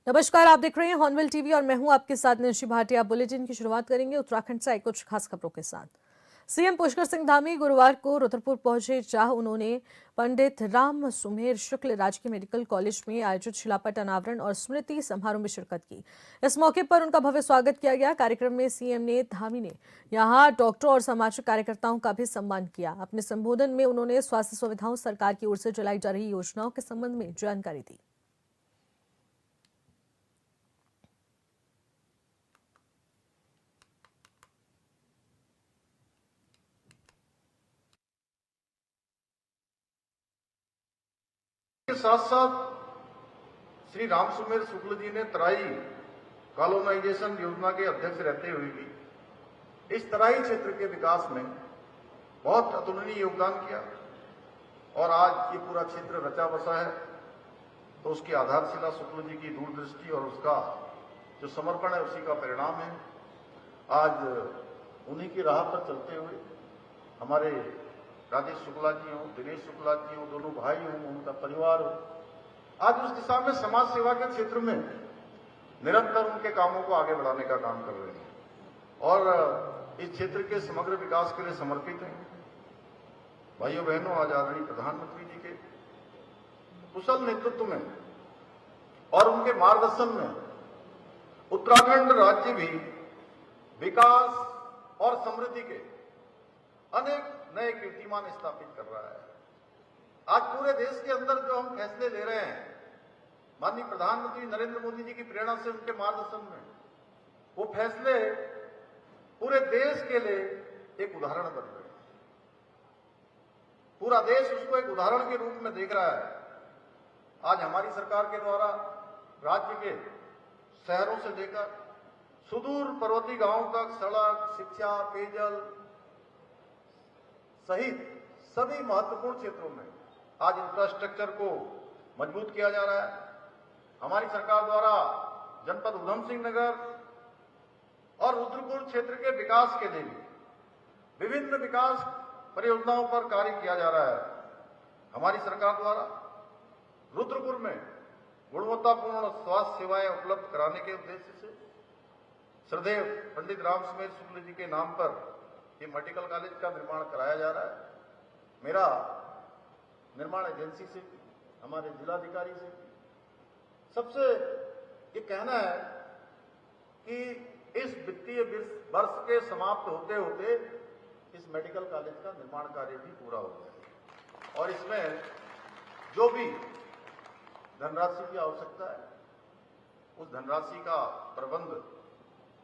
नमस्कार, आप देख रहे हैं हॉर्नबिल टीवी और मैं हूं आपके साथ निशी भाटिया। बुलेटिन की शुरुआत करेंगे उत्तराखंड से आई कुछ खास खबरों के साथ। सीएम पुष्कर सिंह धामी गुरुवार को रुद्रपुर पहुंचे, जहां उन्होंने पंडित राम सुमेर शुक्ल राजकीय मेडिकल कॉलेज में आयोजित शिलापट अनावरण और स्मृति समारोह में शिरकत की। इस मौके पर उनका भव्य स्वागत किया गया। कार्यक्रम में सीएम ने धामी ने यहां डॉक्टरों और सामाजिक कार्यकर्ताओं का भी सम्मान किया। अपने संबोधन में उन्होंने स्वास्थ्य सुविधाओं, सरकार की ओर से चलाई जा रही योजनाओं के संबंध में जानकारी दी। के साथ साथ श्री राम सुमेर शुक्ल जी ने तराई कॉलोनाइजेशन योजना के अध्यक्ष रहते हुए भी इस तराई क्षेत्र के विकास में बहुत अतुलनीय योगदान किया और आज ये पूरा क्षेत्र रचा बसा है। तो उसकी आधारशिला शुक्ल जी की दूरदृष्टि और उसका जो समर्पण है उसी का परिणाम है। आज उन्हीं की राह पर चलते हुए हमारे राजेश शुक्ला जी हों, दिनेश शुक्ला जी हों, दोनों भाई हों, उनका परिवार हो, आज उस दिशा में समाज सेवा के क्षेत्र में निरंतर उनके कामों को आगे बढ़ाने का काम कर रहे हैं और इस क्षेत्र के समग्र विकास के लिए समर्पित हैं। भाइयों बहनों, आज आदरणीय प्रधानमंत्री जी के कुशल नेतृत्व में और उनके मार्गदर्शन में उत्तराखंड राज्य भी विकास और समृद्धि के अनेक नए कीर्तिमान स्थापित कर रहा है। आज पूरे देश के अंदर जो हम फैसले ले रहे हैं, माननीय प्रधानमंत्री नरेंद्र मोदी जी की प्रेरणा से, उनके मार्गदर्शन में, वो फैसले पूरे देश के लिए एक उदाहरण बन रहे हैं। पूरा देश उसको एक उदाहरण के रूप में देख रहा है। आज हमारी सरकार के द्वारा राज्य के शहरों से लेकर सुदूर पर्वतीय गांवों तक सड़क, शिक्षा, पेयजल सहित सभी महत्वपूर्ण क्षेत्रों में आज इंफ्रास्ट्रक्चर को मजबूत किया जा रहा है। हमारी सरकार द्वारा जनपद उधम सिंह नगर और रुद्रपुर क्षेत्र के विकास के लिए भी विभिन्न विकास परियोजनाओं पर कार्य किया जा रहा है। हमारी सरकार द्वारा रुद्रपुर में गुणवत्तापूर्ण स्वास्थ्य सेवाएं उपलब्ध कराने के उद्देश्य से श्रद्धेय पंडित राम सुमेर शुक्ल जी के नाम पर ये मेडिकल कॉलेज का निर्माण कराया जा रहा है। मेरा निर्माण एजेंसी से, हमारे जिलाधिकारी से सबसे ये कहना है कि इस वित्तीय वर्ष के समाप्त होते होते इस मेडिकल कॉलेज का निर्माण कार्य भी पूरा हो जाए और इसमें जो भी धनराशि की आवश्यकता है उस धनराशि का प्रबंध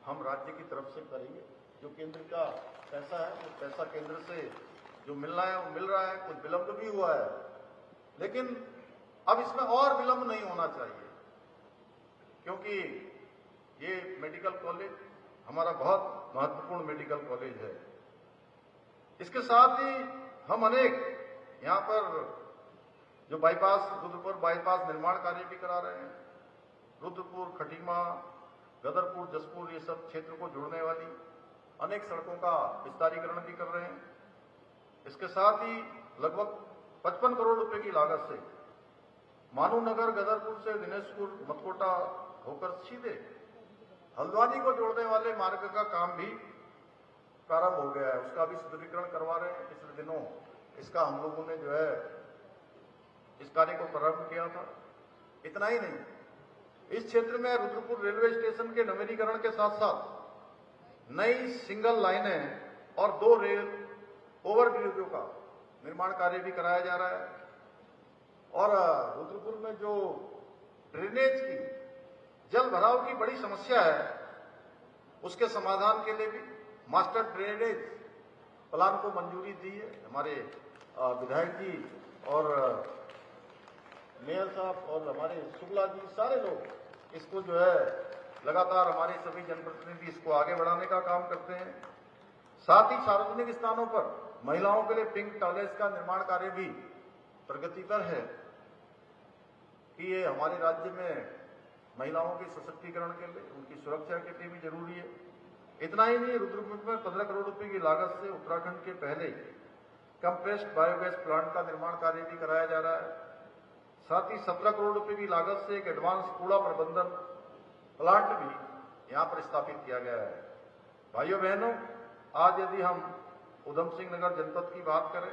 हम राज्य की तरफ से करेंगे। जो केंद्र का पैसा है वो पैसा केंद्र से जो मिलना है वो मिल रहा है। कुछ विलंब भी हुआ है, लेकिन अब इसमें और विलंब नहीं होना चाहिए, क्योंकि ये मेडिकल कॉलेज हमारा बहुत महत्वपूर्ण मेडिकल कॉलेज है। इसके साथ ही हम अनेक यहाँ पर जो बाईपास, रुद्रपुर बाईपास निर्माण कार्य भी करा रहे हैं। रुद्रपुर, खटीमा, गदरपुर, जसपुर, ये सब क्षेत्र को जोड़ने वाली अनेक सड़कों का विस्तारीकरण भी कर रहे हैं। इसके साथ ही लगभग 55 करोड़ रुपए की लागत से मानू नगर, गदरपुर से दिनेशपुर, मतकोटा होकर सीधे हल्द्वानी को जोड़ने वाले मार्ग का काम भी प्रारंभ हो गया है। उसका भी सुदृढ़ीकरण करवा रहे हैं। पिछले दिनों इसका हम लोगों ने जो है इस कार्य को प्रारंभ किया था। इतना ही नहीं, इस क्षेत्र में रुद्रपुर रेलवे स्टेशन के नवीनीकरण के साथ साथ नई सिंगल लाइनें और 2 रेल ओवरब्रिजों का निर्माण कार्य भी कराया जा रहा है। और रुद्रपुर में जो ड्रेनेज की, जल भराव की बड़ी समस्या है, उसके समाधान के लिए भी मास्टर ड्रेनेज प्लान को मंजूरी दी है। हमारे विधायक जी और मेयर साहब और हमारे शुक्ला जी, सारे लोग इसको जो है लगातार, हमारे सभी जनप्रतिनिधि इसको आगे बढ़ाने का काम करते हैं। साथ ही सार्वजनिक स्थानों पर महिलाओं के लिए पिंक टॉयलेट्स का निर्माण कार्य भी प्रगति पर है कि ये हमारे राज्य में महिलाओं के सशक्तिकरण के लिए, उनकी सुरक्षा के लिए भी जरूरी है। इतना ही नहीं, रुद्रपुर में 15 करोड़ रुपए की लागत से उत्तराखंड के पहले कंप्रेस्ड बायोगैस प्लांट का निर्माण कार्य भी कराया जा रहा है। साथ ही 17 करोड़ रुपए की लागत से एक एडवांस कूड़ा प्रबंधन प्लांट भी यहां पर स्थापित किया गया है। भाइयों बहनों, आज यदि हम उधम सिंह नगर जनपद की बात करें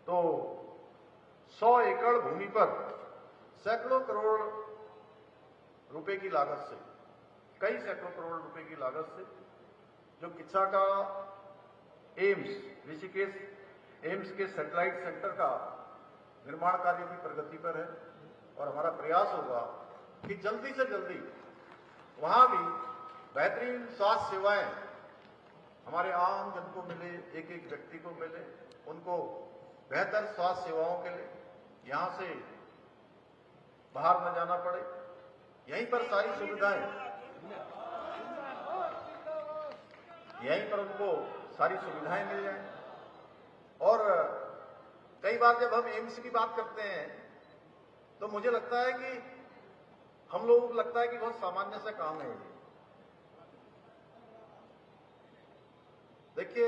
तो 100 एकड़ भूमि पर सैकड़ों करोड़ रुपए की लागत से, कई सैकड़ों करोड़ रुपए की लागत से जो किच्छा का एम्स, ऋषिकेश एम्स के सैटेलाइट सेंटर का निर्माण कार्य की प्रगति पर है और हमारा प्रयास होगा कि जल्दी से जल्दी वहां भी बेहतरीन स्वास्थ्य सेवाएं हमारे आम जन को मिले, एक एक व्यक्ति को मिले, उनको बेहतर स्वास्थ्य सेवाओं के लिए यहां से बाहर न जाना पड़े, यहीं पर सारी सुविधाएं, यहीं पर उनको सारी सुविधाएं मिल जाएं। और कई बार जब हम एम्स की बात करते हैं तो मुझे लगता है कि हम लोगों को लगता है कि बहुत सामान्य सा काम है। देखिए,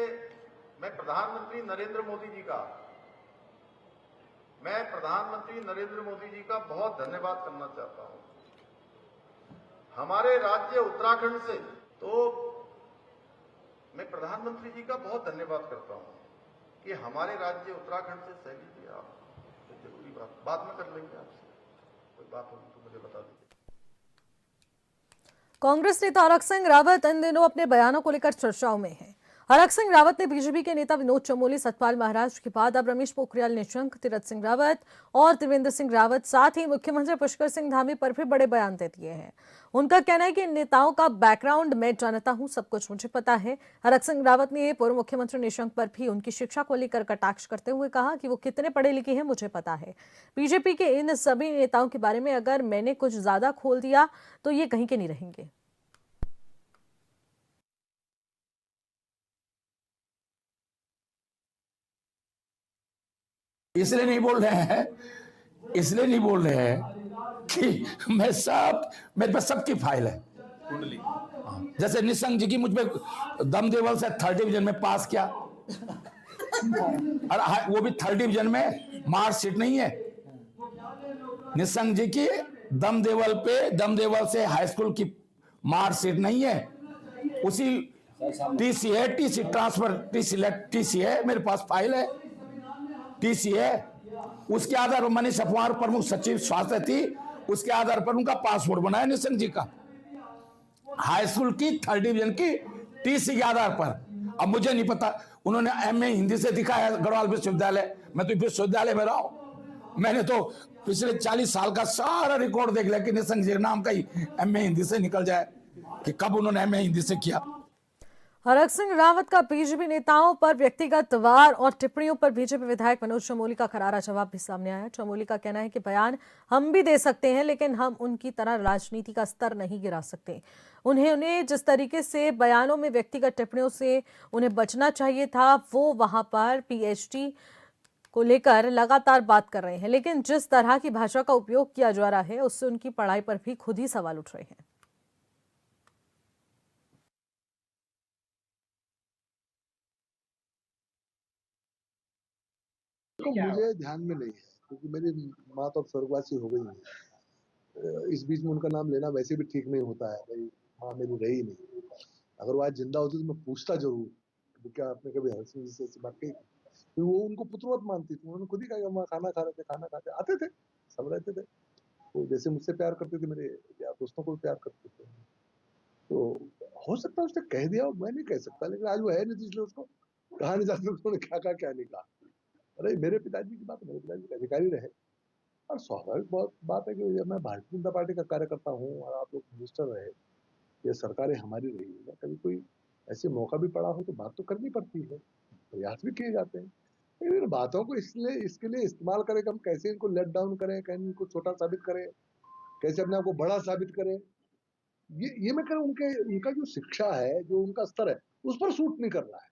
मैं प्रधानमंत्री नरेंद्र मोदी जी का बहुत धन्यवाद करना चाहता हूं। हमारे राज्य उत्तराखंड से तो मैं प्रधानमंत्री जी का बहुत धन्यवाद करता हूं कि हमारे राज्य उत्तराखंड से सैली जी, आप तो जरूरी बात बाद में कर लेंगे, आपसे कोई बात होगी तो मुझे बता दीजिए। कांग्रेस नेता हरक सिंह रावत इन दिनों अपने बयानों को लेकर चर्चाओं में हैं। हरक सिंह रावत ने बीजेपी के नेता विनोद चमोली, सतपाल महाराज के बाद अब रमेश पोखरियाल निशंक, तीरथ सिंह रावत और त्रिवेंद्र सिंह रावत, साथ ही मुख्यमंत्री पुष्कर सिंह धामी पर भी बड़े बयान दे दिए हैं। उनका कहना है कि इन नेताओं का बैकग्राउंड मैं जानता हूं, सब कुछ मुझे पता है। हरक सिंह रावत ने पूर्व मुख्यमंत्री निशंक पर भी उनकी शिक्षा को लेकर कटाक्ष करते हुए कहा कि वो कितने पढ़े लिखे हैं मुझे पता है। बीजेपी के इन सभी नेताओं के बारे में अगर मैंने कुछ ज्यादा खोल दिया तो ये कहीं के नहीं रहेंगे। इसलिए नहीं बोल रहे हैं, इसलिए नहीं बोल रहे हैं कि मेरे पास सबकी फाइल है कुंडली। जैसे निशंक जी की मुझ पे दमदेवल से 3rd डिवीजन में पास किया, और वो भी 3rd डिवीजन में मार्कशीट नहीं है। निशंक जी की दमदेवल से हाई स्कूल की मार्कशीट नहीं है, उसी टीसी है, टीसी ट्रांसफर, टीसी है, मेरे पास फाइल है, टीसी है। उसके आधार पर मनीष अफवार प्रमुख सचिव स्वास्थ्य थी, उसके आधार पर उनका पासपोर्ट बनाया निशंक जी का, हाई स्कूल की 3rd डिवीजन की टीसी के आधार पर। अब मुझे नहीं पता, उन्होंने एमए हिंदी से दिखाया गढ़वाल विश्वविद्यालय, मैं तो विश्वविद्यालय में रहा हूं, मैंने तो पिछले 40 साल का सारा रिकॉर्ड देख लिया कि निशंक जी के नाम का ही एमए हिंदी से निकल जाए कि कब उन्होंने एमए हिंदी से किया। हरक सिंह रावत का बीजेपी नेताओं पर व्यक्तिगत वार और टिप्पणियों पर बीजेपी विधायक मनोज चमोली का करारा जवाब भी सामने आया। चमोली का कहना है कि बयान हम भी दे सकते हैं, लेकिन हम उनकी तरह राजनीति का स्तर नहीं गिरा सकते। उन्हें जिस तरीके से बयानों में व्यक्तिगत टिप्पणियों से उन्हें बचना चाहिए था, वो वहां पर पीएचडी को लेकर लगातार बात कर रहे हैं, लेकिन जिस तरह की भाषा का उपयोग किया जा रहा है उससे उनकी पढ़ाई पर भी खुद ही सवाल उठ रहे हैं। तो मुझे ध्यान में नहीं है, क्योंकि मेरी माँ तो स्वर्गवासी हो गई है। इस बीच में उनका नाम लेना वैसे भी ठीक नहीं होता है, भाई माँ मेरी रही नहीं। अगर वो आज जिंदा होती तो मैं पूछता जरूर कि क्या आपने कभी हरक सिंह जी से ऐसी बात कही? तो वो उनको पुत्रवत मानती थी, उन्होंने खुद ही कहा वहाँ खाना खा रहे थे, खाना खाते आते थे, सब रहते थे। वो जैसे मुझसे प्यार करते थे, मेरे यार दोस्तों को भी प्यार करते थे। तो हो सकता है उसने कह दिया, मैं नहीं कह सकता, लेकिन आज वो है नहीं, इसलिए उसको कहा नहीं जा सकता उन्होंने क्या कहा क्या नहीं कहा। अरे मेरे पिताजी की बात, मेरे पिताजी अधिकारी रहे, और स्वाभाविक बहुत बात है कि जब मैं भारतीय जनता पार्टी का कार्यकर्ता हूँ और आप लोग मिनिस्टर रहे, ये सरकारें हमारी रही है, कभी कोई ऐसे मौका भी पड़ा हो तो बात तो करनी पड़ती है, प्रयास भी किए जाते हैं। लेकिन बातों को इसके लिए इस्तेमाल करें कि हम कैसे इनको लेट डाउन करें, कैसे इनको छोटा साबित करें, कैसे अपने आप को बड़ा साबित करें, ये मैं कह रहा हूँ उनका जो शिक्षा है, जो उनका स्तर है, उस पर सूट नहीं कर रहा है,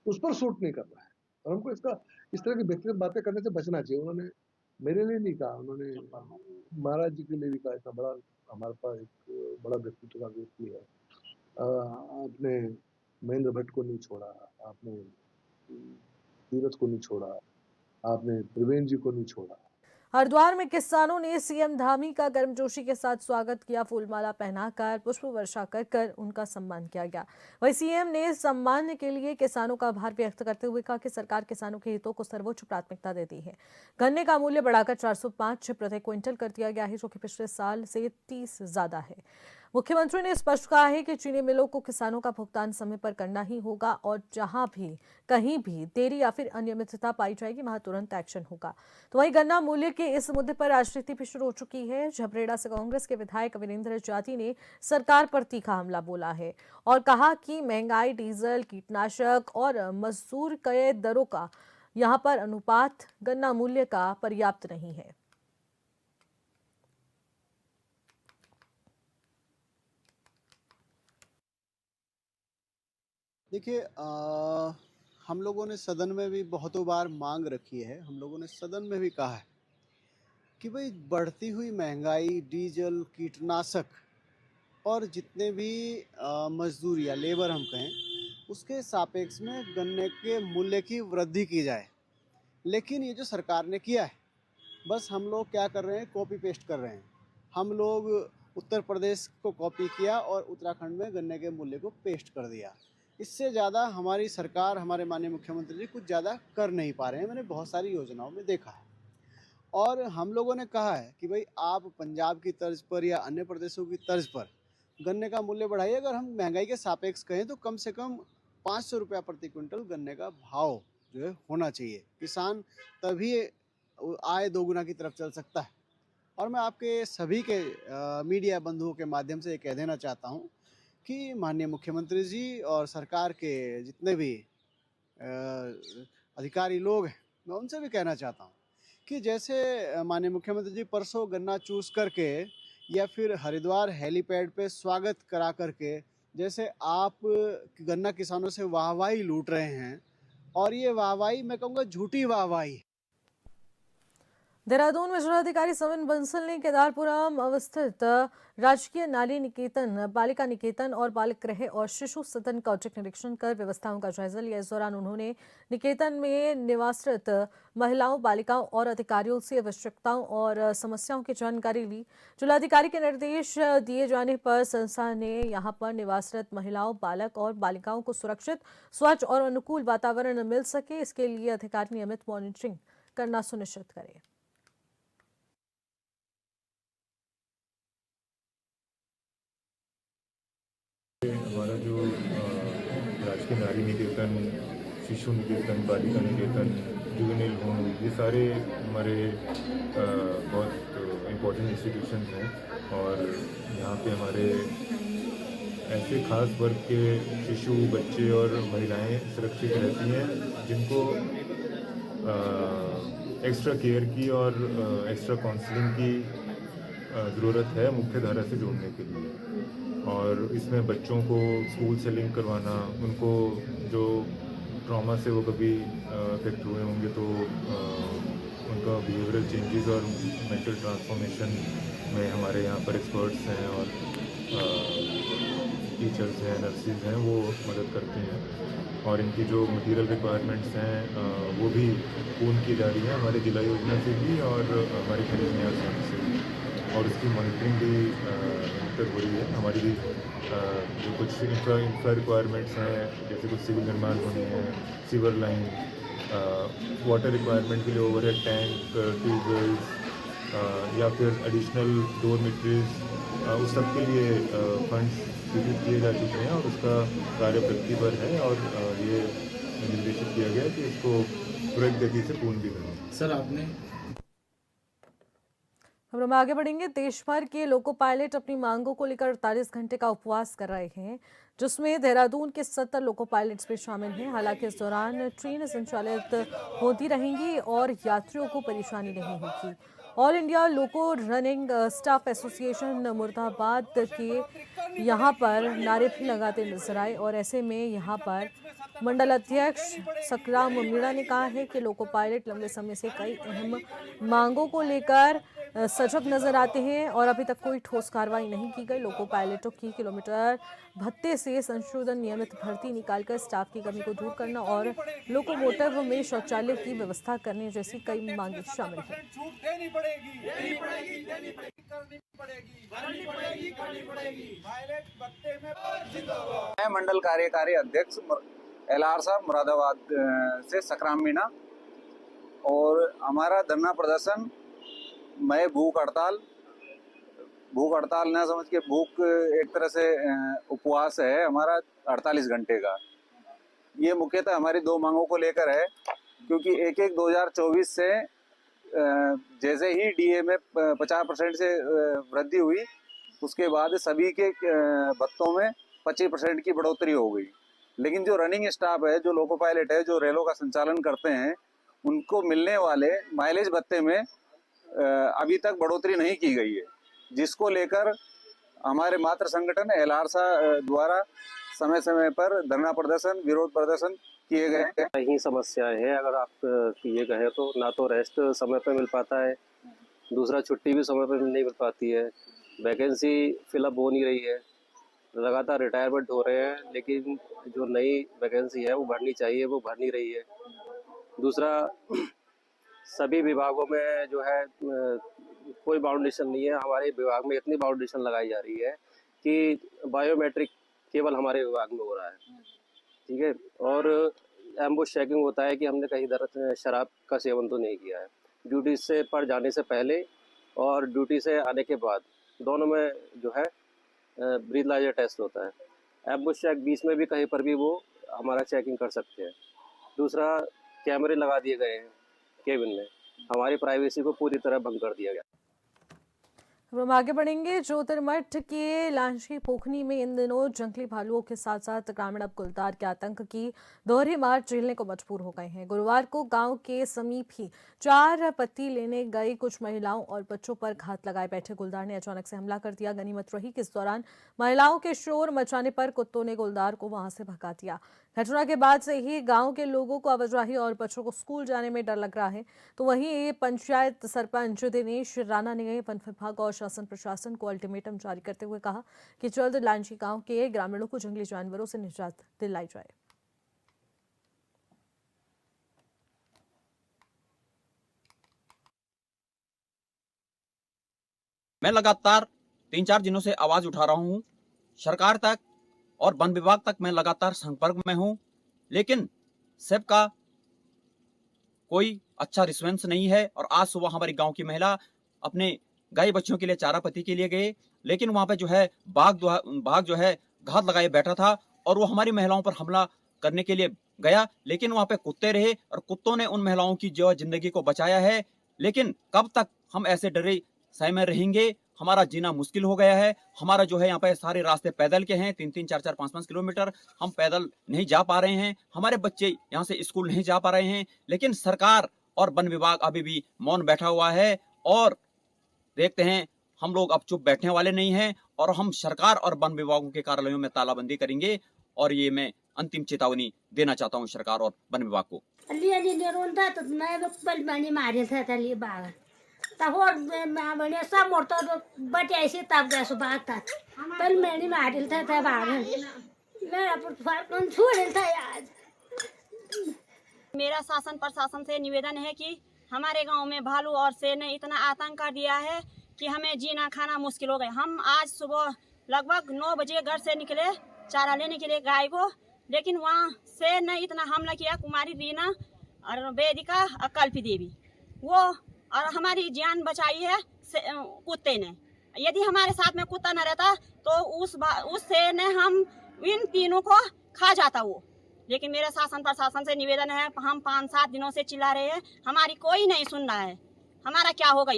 उस पर सूट नहीं कर रहा है। और हमको इस तरह की व्यक्तिगत बातें करने से बचना चाहिए। उन्होंने मेरे लिए नहीं कहा, उन्होंने महाराज जी के लिए भी कहा। इतना बड़ा हमारे पास एक बड़ा व्यक्तित्व का व्यक्ति है। आपने महेंद्र भट्ट को नहीं छोड़ा, आपने तीरथ को नहीं छोड़ा, आपने त्रिवेंद्र जी को नहीं छोड़ा। हरिद्वार में किसानों ने सीएम धामी का गर्मजोशी के साथ स्वागत किया। फूलमाला पहनाकर पुष्प वर्षा कर उनका सम्मान किया गया। वहीं सीएम ने सम्मान के लिए किसानों का आभार व्यक्त करते हुए कहा कि सरकार किसानों के हितों को सर्वोच्च प्राथमिकता देती है। गन्ने का मूल्य बढ़ाकर 405 प्रति क्विंटल कर दिया गया है, जो कि पिछले साल से 30 ज्यादा है। मुख्यमंत्री ने स्पष्ट कहा है कि चीनी मिलों को किसानों का भुगतान समय पर करना ही होगा और जहां भी कहीं भी देरी या फिर अनियमितता पाई जाएगी वहां तुरंत एक्शन होगा। तो वहीं गन्ना मूल्य के इस मुद्दे पर राजनीति भी शुरू हो चुकी है। झबरेड़ा से कांग्रेस के विधायक वीरेंद्र जाती ने सरकार पर तीखा हमला बोला है और कहा कि महंगाई, डीजल, कीटनाशक और मजदूर के दरों का यहां पर अनुपात गन्ना मूल्य का पर्याप्त नहीं है। देखिए, हम लोगों ने सदन में भी बहुतों बार मांग रखी है। हम लोगों ने सदन में भी कहा है कि भाई बढ़ती हुई महंगाई, डीजल, कीटनाशक और जितने भी मजदूर या लेबर हम कहें, उसके सापेक्ष में गन्ने के मूल्य की वृद्धि की जाए। लेकिन ये जो सरकार ने किया है, बस हम लोग क्या कर रहे हैं, कॉपी पेस्ट कर रहे हैं। हम लोग उत्तर प्रदेश को कॉपी किया और उत्तराखंड में गन्ने के मूल्य को पेस्ट कर दिया। इससे ज़्यादा हमारी सरकार, हमारे माननीय मुख्यमंत्री जी कुछ ज़्यादा कर नहीं पा रहे हैं। मैंने बहुत सारी योजनाओं में देखा है और हम लोगों ने कहा है कि भाई आप पंजाब की तर्ज पर या अन्य प्रदेशों की तर्ज पर गन्ने का मूल्य बढ़ाइए। अगर हम महंगाई के सापेक्ष कहें तो कम से कम 500 रुपया प्रति क्विंटल गन्ने का भाव जो है होना चाहिए। किसान तभी आय दोगुना की तरफ चल सकता है। और मैं आपके सभी के मीडिया बंधुओं के माध्यम से ये कह देना चाहता हूँ कि माननीय मुख्यमंत्री जी और सरकार के जितने भी अधिकारी लोग हैं, मैं उनसे भी कहना चाहता हूँ कि जैसे माननीय मुख्यमंत्री जी परसों गन्ना चूस करके या फिर हरिद्वार हेलीपैड पे स्वागत करा करके जैसे आप गन्ना किसानों से वाहवाही लूट रहे हैं, और ये वाहवाही मैं कहूँगा झूठी वाहवाही है। देहरादून में जिलाधिकारी सविन बंसल ने केदारपुरम अवस्थित राजकीय नारी निकेतन, बालिका निकेतन और बालिक गृह और शिशु सदन का औचक निरीक्षण कर व्यवस्थाओं का जायजा लिया। इस दौरान उन्होंने निकेतन में निवासरत महिलाओं, बालिकाओं और अधिकारियों से आवश्यकताओं और समस्याओं की जानकारी ली। जिलाधिकारी के निर्देश दिए जाने पर संस्था ने यहां पर निवासरत महिलाओं, बालक और बालिकाओं को सुरक्षित, स्वच्छ और अनुकूल वातावरण मिल सके, इसके लिए अधिकारी नियमित मॉनिटरिंग करना सुनिश्चित करें। हमारा जो राजकीय नारी निकेतन, शिशु निकेतन, बालिका निकेतन, जुवेनाइल होम, ये सारे हमारे बहुत इम्पोर्टेंट इंस्टीट्यूशंस हैं और यहाँ पे हमारे ऐसे खास वर्ग के शिशु, बच्चे और महिलाएं सुरक्षित रहती हैं जिनको एक्स्ट्रा केयर की और एक्स्ट्रा काउंसलिंग की ज़रूरत है मुख्य धारा से जोड़ने के लिए। और इसमें बच्चों को स्कूल से लिंक करवाना, उनको जो ट्रॉमा से वो कभी अफेक्ट हुए होंगे तो उनका बिहेवियरल चेंजेस और मेंटल ट्रांसफॉर्मेशन में हमारे यहाँ पर एक्सपर्ट्स हैं और टीचर्स हैं, नर्सेज हैं, वो मदद करते हैं। और इनकी जो मटीरियल रिक्वायरमेंट्स हैं वो भी पूर्ण की जा रही है हमारे जिला योजना से भी और हमारी खरीद न्यास से भी, और उसकी मॉनिटरिंग भी तक हो रही है। हमारी भी जो कुछ इंफ्रा रिक्वायरमेंट्स हैं, जैसे कुछ सिविल निर्माण होने हैं, सीवर लाइन, वाटर रिक्वायरमेंट के लिए ओवरहेड टैंक, ट्यूबवेल्स या फिर एडिशनल डोरमेट्रीज, उस सब के लिए फंड्स स्वीकृत किए जा चुके हैं और उसका कार्य प्रगति पर है और ये निर्देशित किया गया है कि इसको त्वरित गति से पूर्ण भी करें। सर, आपने खबरों में आगे बढ़ेंगे। देश भर के लोको पायलट अपनी मांगों को लेकर 48 घंटे का उपवास कर रहे हैं, जिसमें देहरादून के 70 लोको पायलट्स भी शामिल हैं। हालांकि इस दौरान ट्रेन संचालित होती रहेंगी और यात्रियों को परेशानी नहीं होगी। ऑल इंडिया लोको रनिंग स्टाफ एसोसिएशन मुर्दाबाद के यहाँ पर नारे भी लगाते नजर आए और ऐसे में यहाँ पर मंडल अध्यक्ष सकराम मीणा ने कहा है कि लोको पायलट लंबे समय से कई अहम मांगों को लेकर सजग नजर आते हैं और अभी तक कोई ठोस कार्रवाई नहीं की गई। लोको पायलटों की किलोमीटर भत्ते से संशोधन, नियमित भर्ती निकालकर स्टाफ की कमी को दूर करना और लोकोमोटिव में शौचालय की व्यवस्था करने जैसी कई मांगे शामिल हैं। मैं मंडल कार्यकारी अध्यक्ष एलआर साहब मुरादाबाद से सकराम मीना, और हमारा धरना प्रदर्शन मैं भूख हड़ताल ना समझ के, भूख एक तरह से उपवास है हमारा 48 घंटे का। ये मुख्यतः हमारी दो मांगों को लेकर है, क्योंकि 1/1/2024 से जैसे ही डीए में 50% से वृद्धि हुई, उसके बाद सभी के भत्तों में 25% की बढ़ोतरी हो गई। लेकिन जो रनिंग स्टाफ है, जो लोको पायलट है, जो रेलों का संचालन करते हैं, उनको मिलने वाले माइलेज भत्ते में अभी तक बढ़ोतरी नहीं की गई है, जिसको लेकर हमारे मातृ संगठन एलआरसा द्वारा समय समय पर धरना प्रदर्शन, विरोध प्रदर्शन किए गए हैं। यही समस्या है, अगर आप ये कहें तो ना तो रेस्ट समय पे मिल पाता है, दूसरा छुट्टी भी समय पे नहीं मिल पाती है, वैकेंसी फिलअप हो नहीं रही है, लगातार रिटायरमेंट हो रहे हैं, लेकिन जो नई वैकेंसी है वो भरनी चाहिए, वो भर नहीं रही है। दूसरा, सभी विभागों में जो है कोई बाउंडेशन नहीं है। हमारे विभाग में इतनी बाउंडेशन लगाई जा रही है कि बायोमेट्रिक केवल हमारे विभाग में हो रहा है, ठीक है, और एम्बुश चेकिंग होता है कि हमने कहीं शराब का सेवन तो नहीं किया है। ड्यूटी से पर जाने से पहले और ड्यूटी से आने के बाद दोनों में जो है ब्रीथलाइजर टेस्ट होता है। एम्बुश चेक बीच में भी कहीं पर भी वो हमारा चेकिंग कर सकते हैं। दूसरा, कैमरे लगा दिए गए हैं केबिन में, हमारी प्राइवेसी को पूरी तरह भंग कर दिया गया। हम आगे बढ़ेंगे। ज्योतिर्मठ के लांशी पोखनी में इन दिनों जंगली भालुओं के साथ साथ ग्रामीण अब गुलदार के आतंक की दोहरी मार झेलने को मजबूर हो गए हैं। गुरुवार को गांव के समीप ही 4 पत्ती लेने गई कुछ महिलाओं और बच्चों पर घात लगाए बैठे गुलदार ने अचानक से हमला कर दिया। गनीमत रही कि इस दौरान महिलाओं के शोर मचाने पर कुत्तों ने गुलदार को वहां से भगा दिया। घटना के बाद से ही गांव के लोगों को आवाजाही और बच्चों को स्कूल जाने में डर लग रहा है। तो वहीं पंचायत सरपंच दिनेश राणा ने वन विभाग और शासन प्रशासन को अल्टीमेटम जारी करते हुए कहा कि जल्द लांची गांव के ग्रामीणों को जंगली जानवरों से निजात दिलाई जाए। मैं लगातार 3-4 दिनों से आवाज उठा रहा हूं, सरकार तक और वन विभाग तक मैं लगातार संपर्क में हूं, लेकिन सबका कोई अच्छा रिस्पॉन्स नहीं है। और आज सुबह हमारी गांव की महिला अपने गाय बच्चों के लिए चारा पत्ती के लिए गए, लेकिन वहां पे जो है बाघ जो है घात लगाए बैठा था और वो हमारी महिलाओं पर हमला करने के लिए गया, लेकिन वहां पे कुत्ते रहे और कुत्तों ने उन महिलाओं की जो जिंदगी को बचाया है। लेकिन कब तक हम ऐसे डरे सहमे में रहेंगे? हमारा जीना मुश्किल हो गया है। हमारा जो है यहाँ पे सारे रास्ते पैदल के हैं, 3-3, 4-4, 5-5 किलोमीटर हम पैदल नहीं जा पा रहे हैं। हमारे बच्चे यहाँ से स्कूल नहीं जा पा रहे हैं, लेकिन सरकार और वन विभाग अभी भी मौन बैठा हुआ है। और देखते हैं, हम लोग अब चुप बैठने वाले नहीं हैं और हम सरकार और वन विभागों के कार्यालयों में तालाबंदी करेंगे। और ये मैं अंतिम चेतावनी देना चाहता हूँ सरकार और वन विभाग को। तब मैंने सब मोड़ता बट ऐसे तब गैस भागता पहले मैंने मारिल था भागन मैं छोड़ था आज। मेरा शासन प्रशासन से निवेदन है कि हमारे गांव में भालू और शेर ने इतना आतंक कर दिया है कि हमें जीना खाना मुश्किल हो गया। हम आज सुबह लगभग 9 बजे घर से निकले चारा लेने के लिए गाय को, लेकिन वहाँ शेर ने इतना हमला किया, कुमारी रीना और वेदिका और कल्पी देवी वो, और हमारी जान बचाई है कुत्ते ने। यदि हमारे साथ में कुत्ता न रहता तो उस शेर ने हम इन तीनों को खा जाता वो। लेकिन मेरा शासन प्रशासन से निवेदन है, हम 5-7 दिनों से चिल्ला रहे हैं, हमारी कोई नहीं सुन रहा है। हमारा क्या होगा?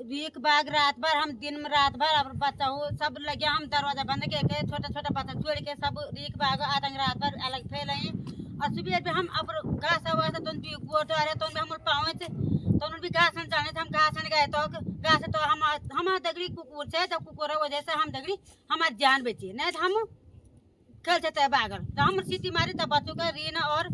वीक बाग रात भर हम दिन में रात भर बच्चा हो सब लगे, हम दरवाजा बंद के छोटा छोटा बच्चा छोड़ के सब रीक बाग आतंक रात भर अलग फैले हैं। और सुबह भी हम अब घास हुआ था तो भी गोट आ रहे तो हम पाँव से तो भी घास जाने थे, हम घास गए तो घास तो हम दगड़ी कुकुर से जब कुकुर वजह से हम दगड़ी हमारी जान बची, नहीं तो हम खेल सकते हैं बागर। तो हम सीटी मारी तब बच्चों का रीना और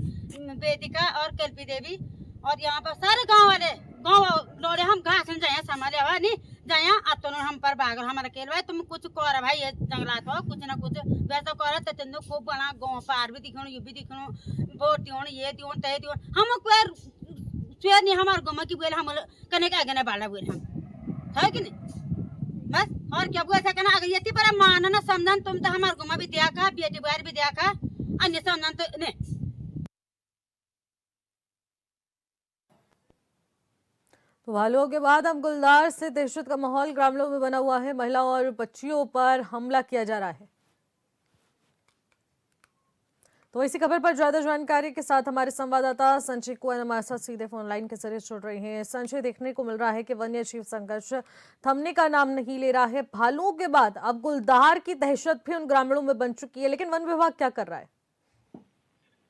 वेदिका और कल्पी देवी और यहाँ पर सारे गाँव वाले गाँव लोड़े हम घास में जाए संभाले हुआ नहीं जाए अब तो हम पर बागर हमारा केलवा तुम कुछ कर भाई ये जंगलात हो कुछ ना कुछ वैसा कर तो तेन खूब बना गाँव पार भी दिखो ये भी दिखो वोट दियो ये दियो तय दियो हम स्वेर नहीं हमारे गाँव की बोले हम कने के आगे बाड़ा बोले हम है कि नहीं बस और क्या बोल सके ना अगर ये पर मानना समझन तुम तो हमारे गाँव भी देखा बेटी बार भी देखा अन्य समझन तो नहीं। तो भालुओं के बाद अब गुलदार से दहशत का माहौल ग्रामीणों में बना हुआ है। महिलाओं और बच्चियों पर हमला किया जा रहा है। तो इसी खबर पर ज्यादा जानकारी के साथ हमारे संवाददाता संजय कुएं हमारे साथ सीधे फोन लाइन के जरिए जुड़ रहे हैं। संजय, देखने को मिल रहा है कि वन्य जीव संघर्ष थमने का नाम नहीं ले रहा है। भालुओं के बाद अब गुलदार की दहशत भी उन ग्रामीणों में बन चुकी है, लेकिन वन विभाग क्या कर रहा है?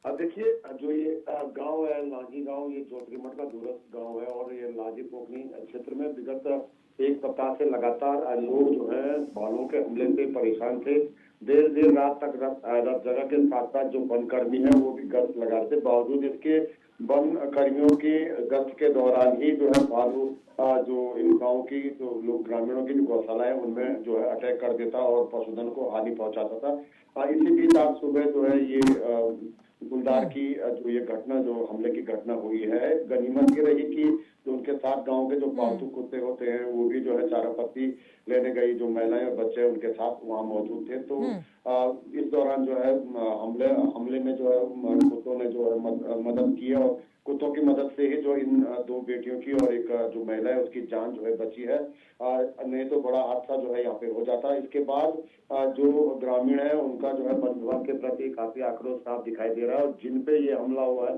अब देखिए, जो ये गांव है लाजी गांव, ये जोतरीमठ का दूरस्थ गांव है और ये लाजी पोखनी क्षेत्र में विगत एक सप्ताह से लगातार लोग जो है भालुओं के हमले से परेशान थे। देर रात तक जगह के साथ साथ जो वन कर्मी है वो भी गश्त लगाते, बावजूद इसके वन कर्मियों की गश्त के दौरान ही जो है भालू जो इन गाँव की जो लोग ग्रामीणों की जो गौशाला है उनमें जो है अटैक कर देता और पशुधन को हानि पहुंचाता था। इसी बीच आज सुबह जो है ये गुलदार की जो ये घटना, जो हमले की घटना हुई है, गनीमत ये रही कि जो उनके साथ गांव के जो पालतू कुत्ते होते हैं वो भी जो है चारा पत्ती लेने गई, जो महिलाएं और बच्चे उनके साथ वहां मौजूद थे। तो इस दौरान जो है हमले में जो है कुत्तों ने जो है मदद की और कुत्तों की मदद से ही जो इन दो बेटियों की और एक जो महिला है उसकी जान जो है बची है। नहीं तो बड़ा हादसा जो है यहाँ पे हो जाता। इसके बाद जो ग्रामीण है उनका जो है वन विभाग के प्रति काफी आक्रोश साफ दिखाई दे रहा है और जिन पे ये हमला हुआ है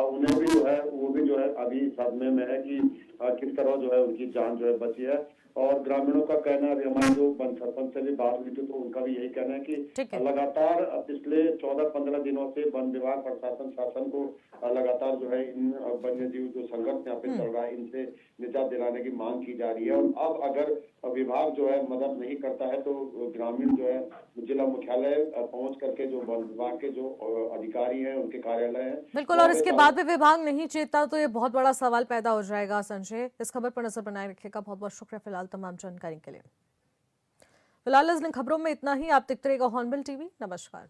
उन्हें भी जो है वो भी जो है अभी सदमे में है कि किस तरह जो है उनकी जान जो है बची है। और ग्रामीणों का कहना है, अभी हमारे जो वन सरपंच से भी बात हुई थी तो उनका भी यही कहना है कि लगातार पिछले 14-15 दिनों से वन विभाग प्रशासन शासन को लगातार जो है इन वन्य जीव जो संघर्ष यहाँ पे चल रहा है इनसे निजात दिलाने की मांग की जा रही है। और अब अगर विभाग जो है मदद नहीं करता है तो ग्रामीण जो है जिला मुख्यालय पहुंच करके जो वन विभाग के जो अधिकारी हैं उनके कार्यालय हैं बिल्कुल, और इसके बाद भी विभाग नहीं चेता तो ये बहुत बड़ा सवाल पैदा हो जाएगा। संजय, इस खबर पर नजर बनाए रखिएगा। बहुत बहुत शुक्रिया फिलहाल तमाम जानकारी के लिए। फिलहाल इन खबरों में इतना ही। आप देखते रहिएगा हॉर्नबिल टीवी। नमस्कार।